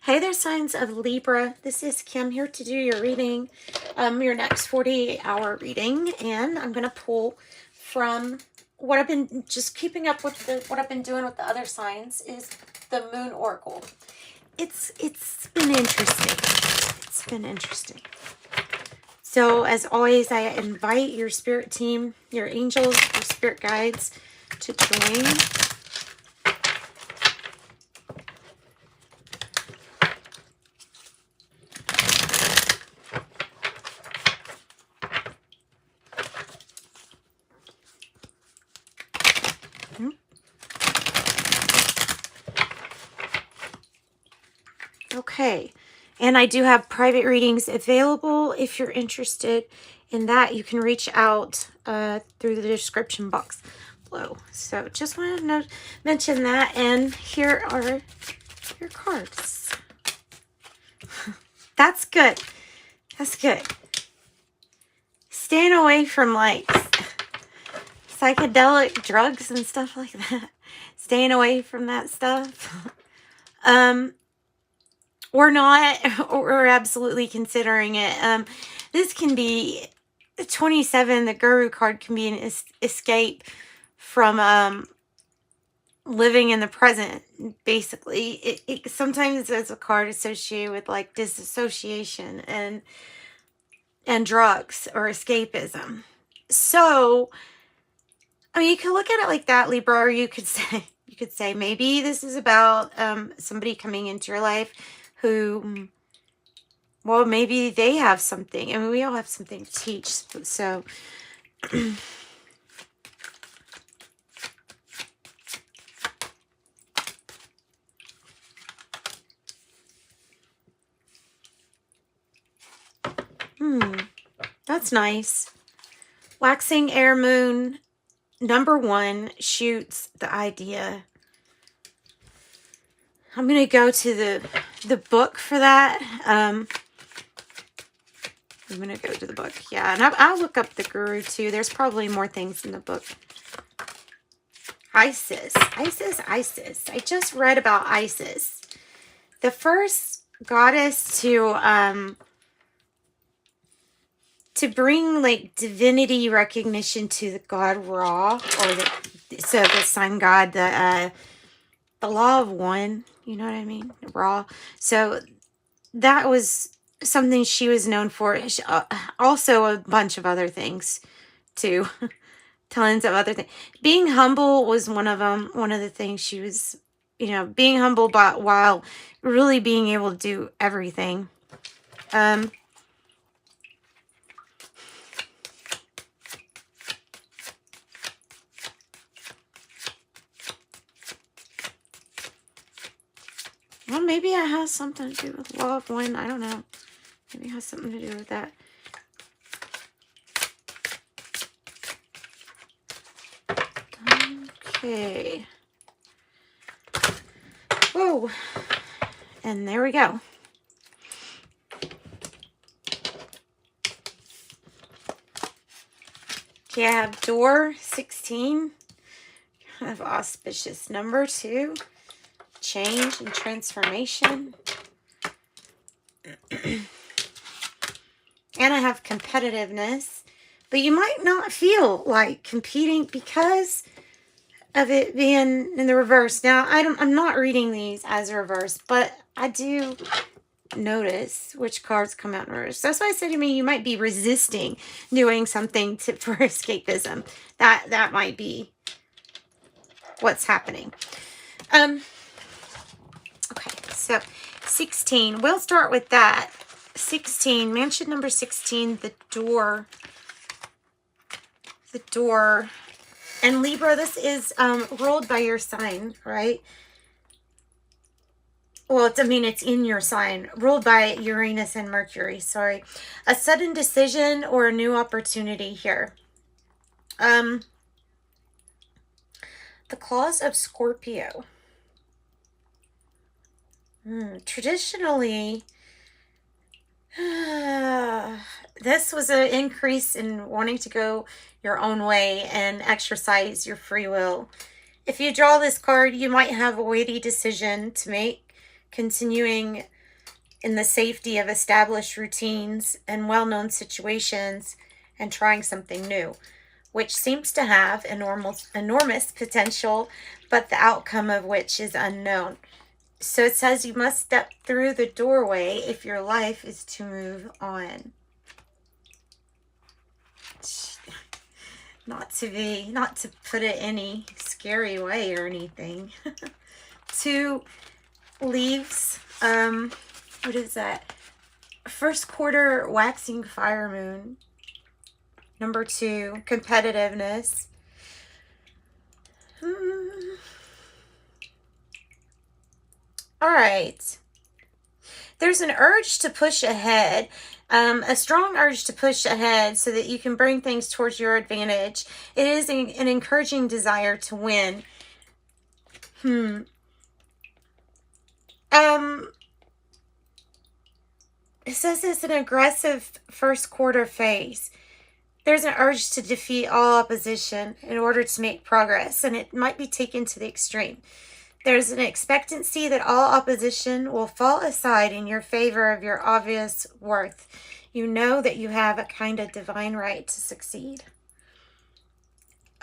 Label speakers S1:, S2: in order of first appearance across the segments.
S1: Hey there, signs of Libra. This is Kim here to do your reading, your next 48-hour reading, and I'm going to pull from what I've been just keeping up with. What I've been doing with the other signs is the Moon Oracle. It's been interesting. It's been interesting. So as always, I invite your spirit team, your angels, your spirit guides to join. Okay, and I do have private readings available. If you're interested in that, you can reach out through the description box below. So just wanted to mention that, and here are your cards. That's good. That's good. Staying away from like psychedelic drugs and stuff like that. Staying away from that stuff. Or not, or absolutely considering it. This can be 27. The Guru card can be an escape from living in the present. Basically, it sometimes is a card associated with like disassociation and drugs or escapism. So, I mean, you could look at it like that, Libra, or you could say maybe this is about somebody coming into your life who, well, maybe they have something. I mean, we all have something to teach. So, that's nice. Waxing air moon, number 1, shoots the idea. I'm going to go to the book for that. I'm going to go to the book. Yeah, and I'll look up the Guru too. There's probably more things in the book. Isis. I just read about Isis. The first goddess to bring like divinity recognition to the god Ra, or the sun god, the law of one. You know what I mean? Ra. So that was something she was known for. Also a bunch of other things too. Tons of other things. Being humble was one of them. One of the things she was, being humble, but while really being able to do everything. Well, maybe it has something to do with law of one. I don't know. Maybe it has something to do with that. Okay. Whoa. And there we go. Okay, I have door 16. I have auspicious number 2. Change and transformation. And I have competitiveness. But you might not feel like competing because of it being in the reverse. Now, I'm not reading these as reverse, but I do notice which cards come out in reverse. That's why I said to me, you might be resisting doing something for escapism. That might be what's happening. Okay, so 16. We'll start with that. 16, mansion number 16, the door. The door. And Libra, this is ruled by your sign, right? Well, it's in your sign. Ruled by Uranus and Mercury, sorry. A sudden decision or a new opportunity here. The claws of Scorpio. Traditionally, this was an increase in wanting to go your own way and exercise your free will. If you draw this card, you might have a weighty decision to make, continuing in the safety of established routines and well-known situations and trying something new, which seems to have enormous potential, but the outcome of which is unknown. So it says you must step through the doorway if your life is to move on. Not to put it any scary way or anything. 2 leaves, what is that? First quarter waxing fire moon. Number 2, competitiveness. All right. There's an urge to push ahead, a strong urge to push ahead so that you can bring things towards your advantage. It is an encouraging desire to win. It says it's an aggressive first quarter phase. There's an urge to defeat all opposition in order to make progress, and it might be taken to the extreme. There's an expectancy that all opposition will fall aside in your favor of your obvious worth. You know that you have a kind of divine right to succeed.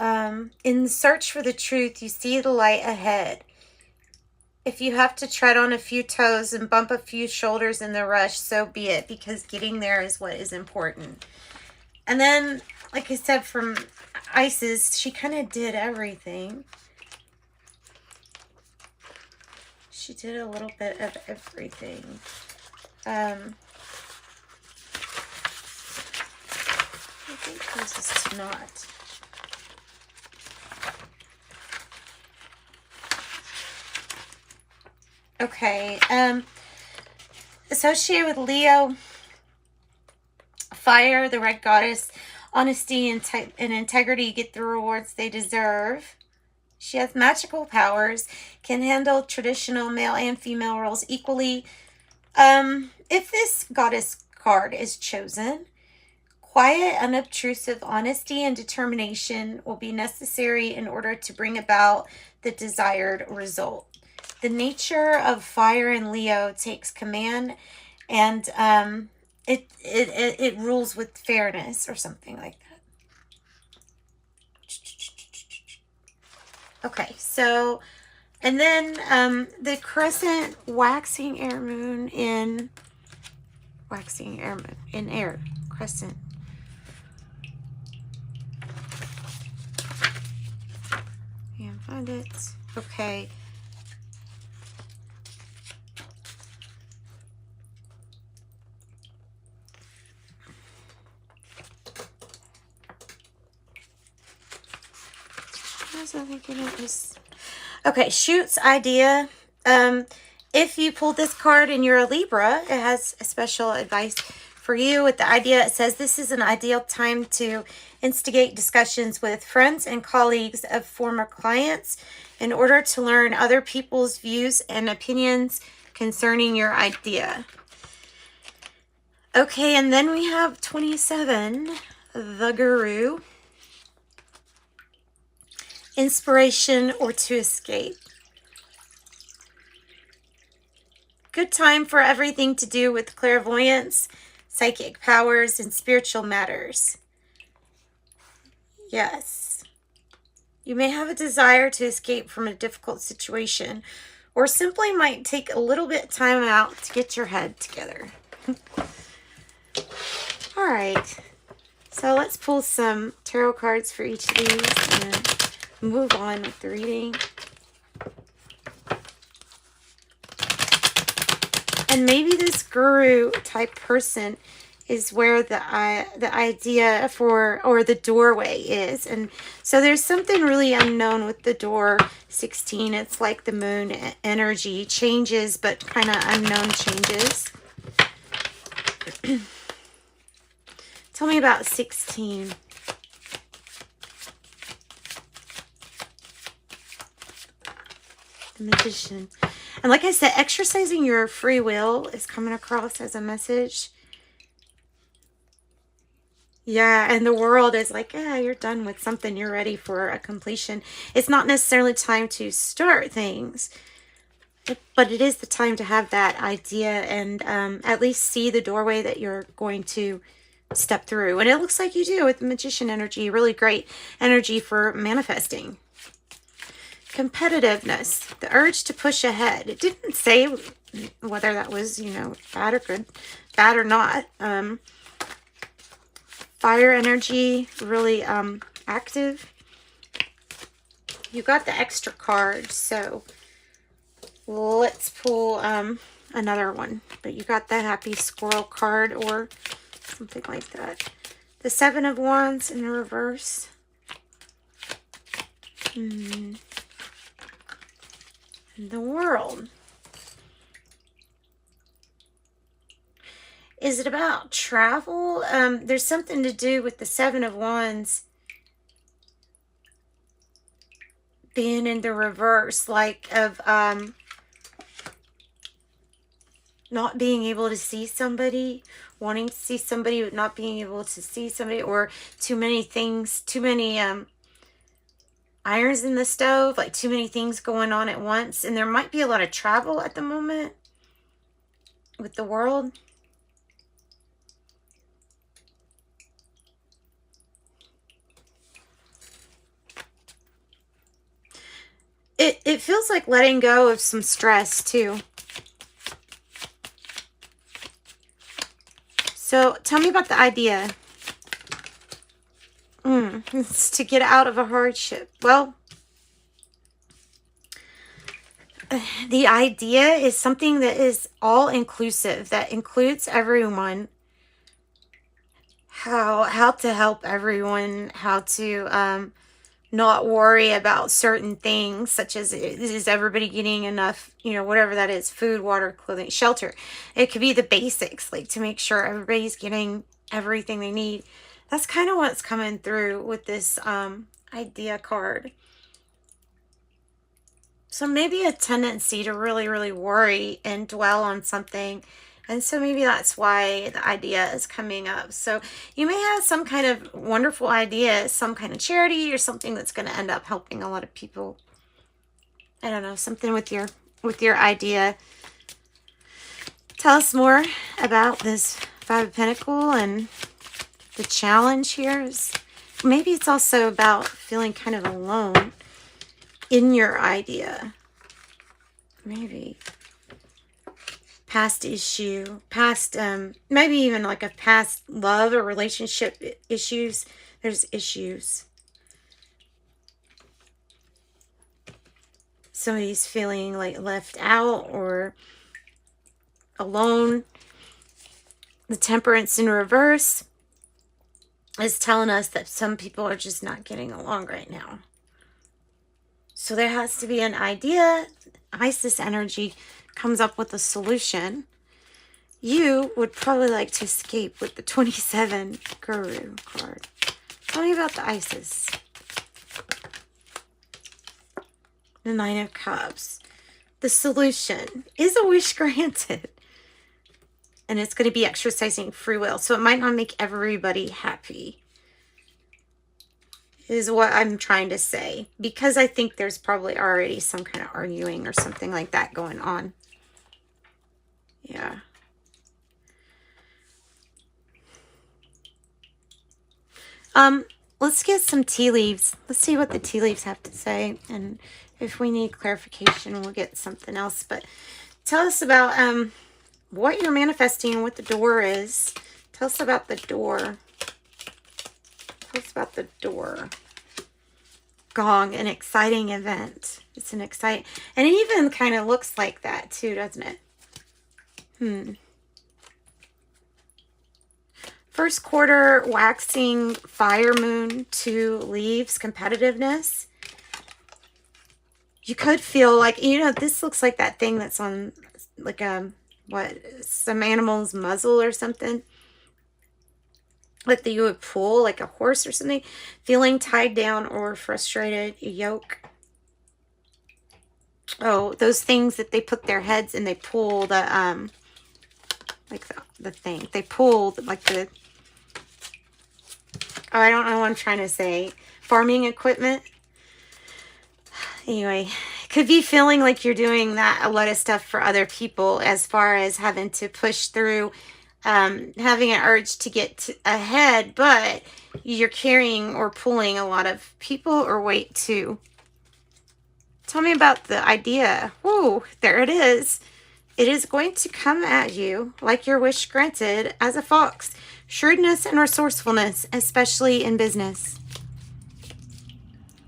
S1: In the search for the truth, you see the light ahead. If you have to tread on a few toes and bump a few shoulders in the rush, so be it, because getting there is what is important. And then, like I said, from Isis, she kind of did everything. She did a little bit of everything. I think this is not. Okay. Associated with Leo, fire, the red goddess, honesty and integrity get the rewards they deserve. She has magical powers, can handle traditional male and female roles equally. If this goddess card is chosen, quiet, unobtrusive honesty and determination will be necessary in order to bring about the desired result. The nature of fire in Leo takes command, and it rules with fairness or something like that. Okay, so, and then the crescent waxing air moon in air, crescent. Can't find it. Okay. Okay, shoots idea. If you pulled this card and you're a Libra, it has a special advice for you with the idea. It says this is an ideal time to instigate discussions with friends and colleagues of former clients in order to learn other people's views and opinions concerning your idea. Okay, and then we have 27, the Guru. Inspiration or to escape. Good time for everything to do with clairvoyance, psychic powers, and spiritual matters. Yes. You may have a desire to escape from a difficult situation, or simply might take a little bit of time out to get your head together. All right. So let's pull some tarot cards for each of these and move on with the reading. And maybe this guru type person is where the idea for, or the doorway is. And so there's something really unknown with the door 16. It's like the moon energy changes, but kind of unknown changes. Tell me about 16. The Magician. And like I said, exercising your free will is coming across as a message. Yeah, and the world is like, yeah, you're done with something. You're ready for a completion. It's not necessarily time to start things. But it is the time to have that idea and at least see the doorway that you're going to step through. And it looks like you do with the Magician energy. Really great energy for manifesting. Competitiveness, the urge to push ahead. It didn't say whether that was, you know, bad or good, bad or not. Fire energy, really active. You got the extra card, so let's pull another one. But you got the Happy Squirrel card or something like that. The Seven of Wands in reverse. In the World. Is it about travel? There's something to do with the Seven of Wands being in the reverse, like of not being able to see somebody, wanting to see somebody, but not being able to see somebody, or too many things, too many irons in the stove, like too many things going on at once. And there might be a lot of travel at the moment with the World. It feels like letting go of some stress too. So tell me about the idea. It's to get out of a hardship. Well, the idea is something that is all inclusive, that includes everyone. How to help everyone, how to not worry about certain things, such as, is everybody getting enough, you know, whatever that is, food, water, clothing, shelter. It could be the basics, like to make sure everybody's getting everything they need. That's kind of what's coming through with this idea card. So maybe a tendency to really, really worry and dwell on something. And so maybe that's why the idea is coming up. So you may have some kind of wonderful idea, some kind of charity or something that's going to end up helping a lot of people. I don't know, something with your idea. Tell us more about this Five of Pentacles and the challenge here. Maybe it's also about feeling kind of alone in your idea. Maybe past issue, past maybe even like a past love or relationship issues. There's issues. Somebody's feeling like left out or alone. The Temperance in reverse is telling us that some people are just not getting along right now. So there has to be an idea. Isis energy comes up with a solution. You would probably like to escape with the 27 Guru card. Tell me about the Isis. The Nine of Cups. The solution is a wish granted. And it's going to be exercising free will. So it might not make everybody happy, is what I'm trying to say. Because I think there's probably already some kind of arguing or something like that going on. Yeah. Let's get some tea leaves. Let's see what the tea leaves have to say. And if we need clarification, we'll get something else. But tell us about what you're manifesting, what the door is. Tell us about the door. Tell us about the door. Gong, an exciting event. It's an exciting, and it even kind of looks like that too, doesn't it? First quarter, waxing, fire moon, 2 leaves, competitiveness. You could feel like, you know, this looks like that thing that's on like some animal's muzzle or something. Like that you would pull, like a horse or something. Feeling tied down or frustrated, yoke. Oh, those things that they put their heads and they pull the, like the thing. They pull, like the, oh, I don't know what I'm trying to say. Farming equipment. Anyway, could be feeling like you're doing that a lot of stuff for other people, as far as having to push through, having an urge to get ahead, but you're carrying or pulling a lot of people or weight too. Tell me about the idea. Whoa, there it is. It is going to come at you like your wish granted as a fox. Shrewdness and resourcefulness, especially in business.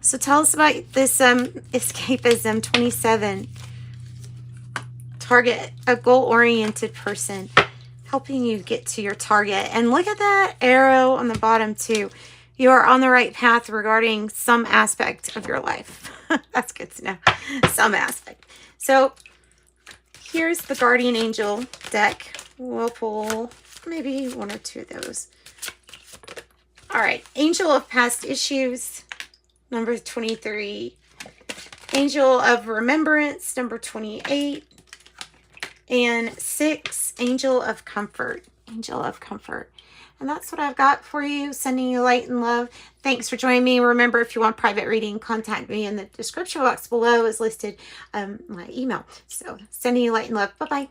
S1: So tell us about this escapism 27. Target, a goal-oriented person, helping you get to your target. And look at that arrow on the bottom too. You are on the right path regarding some aspect of your life. That's good to know. Some aspect. So here's the guardian angel deck. We'll pull maybe one or two of those. All right. Angel of past issues, number 23. Angel of remembrance, number 28. And 6, angel of comfort. Angel of comfort. And that's what I've got for you. Sending you light and love. Thanks for joining me. Remember, if you want private reading, contact me in the description box below is listed my email. So sending you light and love. Bye-bye.